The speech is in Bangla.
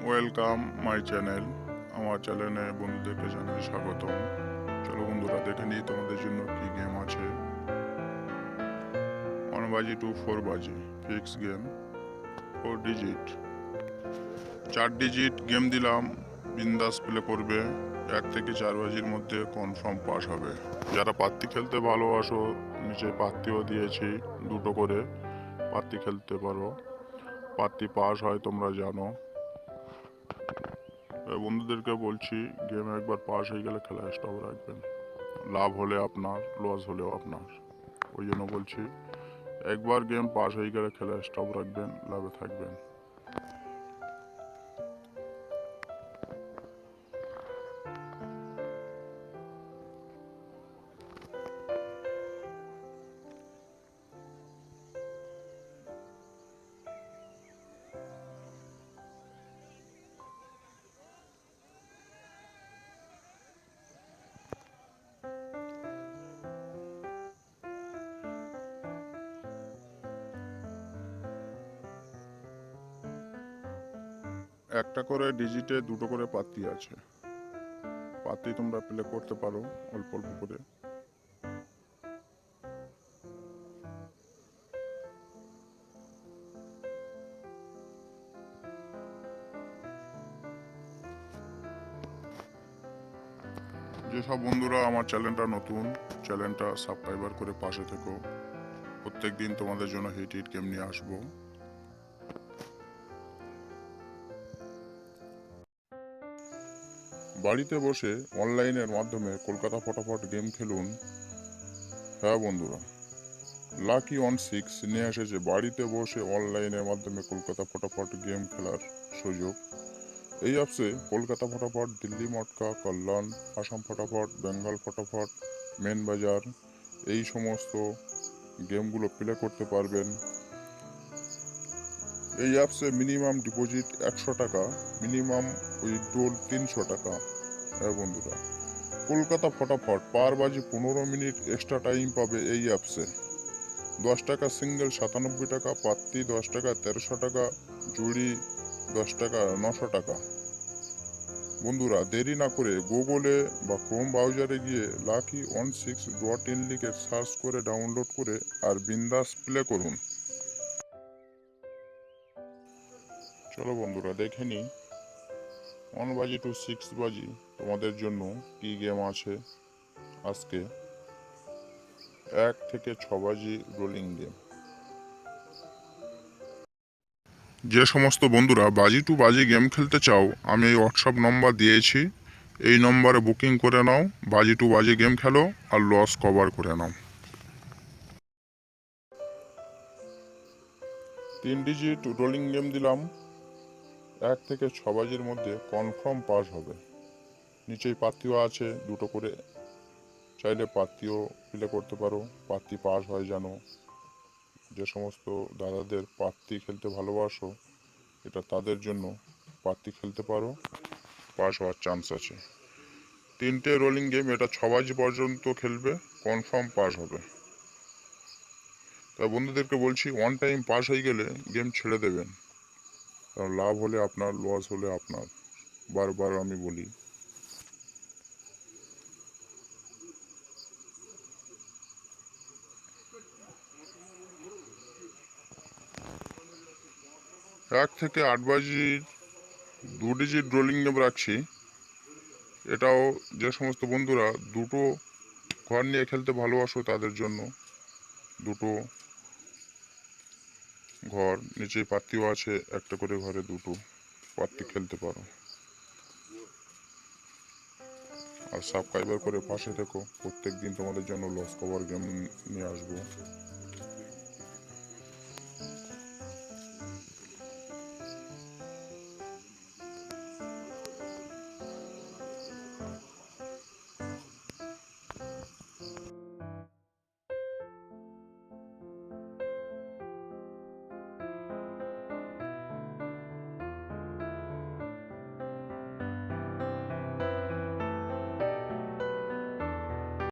Welcome my channel. আমার চ্যানেলে বন্ধুদেরকে জানাই স্বাগতম। চলো বন্ধুরা, দেখে নিই তোমাদের জন্য কি গেম আছে। 1 বাজি টু 4 বাজি fix game, 4 digit, 4 digit game দিলাম। বিন্দাস প্লে করবে। 1 থেকে 4 বাজির মধ্যে কনফার্ম পাস হবে। যারা পাত্তি খেলতে ভালোবাসো, নিচে পাত্তিও দিয়েছি, দুটো করে পাত্তি খেলতে পারো। পাত্তি পাস হয় তোমরা জানো। বন্ধুদেরকে বলছি, গেম একবার পাস হয়ে গেলে খেলা স্টপ রাখবেন। লাভ হলে আপনার, লস হলেও আপনার। ওই জন্য বলছি, একবার গেম পাস হয়ে গেলে খেলা স্টপ রাখবেন, লাভে থাকবেন। একটা করে ডিজিটে দুটো করে পাত্তি আছে। পাত্তি তোমরা প্লে করতে পারো অল্প অল্প করে। যেসব বন্ধুরা আমার চ্যানেলটা নতুন, চ্যানেলটা সাবস্ক্রাইবার করে পাশে থেকো। প্রত্যেক দিন তোমাদের জন্য হিট হিট গেম নিয়ে আসবো। বাড়িতে বসে অনলাইনের মাধ্যমে কলকাতা ফটাফট গেম খেলুন। হ্যাঁ বন্ধুরা, লাকি 16 নিয়ে এসেছে বাড়িতে বসে অনলাইনের মাধ্যমে কলকাতা ফটাফট গেম খেলার সুযোগ। এই অ্যাপসে কলকাতা ফটাফট, দিল্লি মটকা, কল্যাণ, আসাম ফটাফট, বেঙ্গল ফটাফট, মেন বাজার, এই সমস্ত গেমগুলো প্লে করতে পারবেন। এই অ্যাপসে মিনিমাম ডিপোজিট 100 টাকা, মিনিমাম উইথড্রল 300 টাকা। হ্যাঁ বন্ধুরা, কলকাতা ফটাফট পার বাজি 15 মিনিট এক্সট্রা টাইম পাবে এই অ্যাপসে। 10 টাকা সিঙ্গেল, 97 টাকা পাত্তি, 10 টাকা 1300 টাকা জুড়ি, 10 টাকা 900 টাকা। বন্ধুরা, দেরি না করে গুগলে বা ক্রোম ব্রাউজারে গিয়ে lucky16.in লিখে সার্চ করে ডাউনলোড করে আর বিন্দাস প্লে করুন। চলো বন্ধুরা, দেখে নিই 1 বাজি টু 6 বাজি তোমাদের জন্য কি গেম আছে আজকে। 1 থেকে 6 বাজি রোলিং গেম। যে সমস্ত বন্ধুরা বাজি টু বাজি গেম খেলতে চাও, আমি এই হোয়াটসঅ্যাপ নম্বর দিয়েছি, এই নম্বরে বুকিং করে নাও। বাজি টু বাজি গেম খেলো আর লস কভার করে নাও। 3 ডিজিট রোলিং গেম দিলাম। 1 থেকে 6 বাজির মধ্যে কনফার্ম পাস হবে। নিচেই পাত্তিও আছে দুটো করে, চাইলে পাত্তিও প্লে করতে পারো। পাত্তি পাস হয় জানো। যে সমস্ত দাদাদের পাত্তি খেলতে ভালোবাসো, এটা তাদের জন্য। পাত্তি খেলতে পারো, পাস হওয়ার চান্স আছে। 3টে রোলিং গেম, এটা 6 বাজি পর্যন্ত খেলবে, কনফার্ম পাস হবে। তাই বন্ধুদেরকে বলছি, ওয়ান টাইম পাস হয়ে গেলে গেম ছেড়ে দেবেন। কারণ লাভ হলে আপনার, লস হলে আপনার। বারবার আমি বলি। এক থেকে 8 বাজির 2 ডিজিট রোলিং গেম রাখছি। এটাও যে সমস্ত বন্ধুরা দুটো ঘর নিয়ে খেলতে ভালোবাসো তাদের জন্য। দুটো ঘর, নিচে পাত্তিও আছে, একটা করে ঘরে দুটো পাত্তি খেলতে পারো। আর সাবস্ক্রাইবার করে পাশে থেকো, প্রত্যেক দিন তোমাদের জন্য লস কভার গেম নিয়ে আসবো।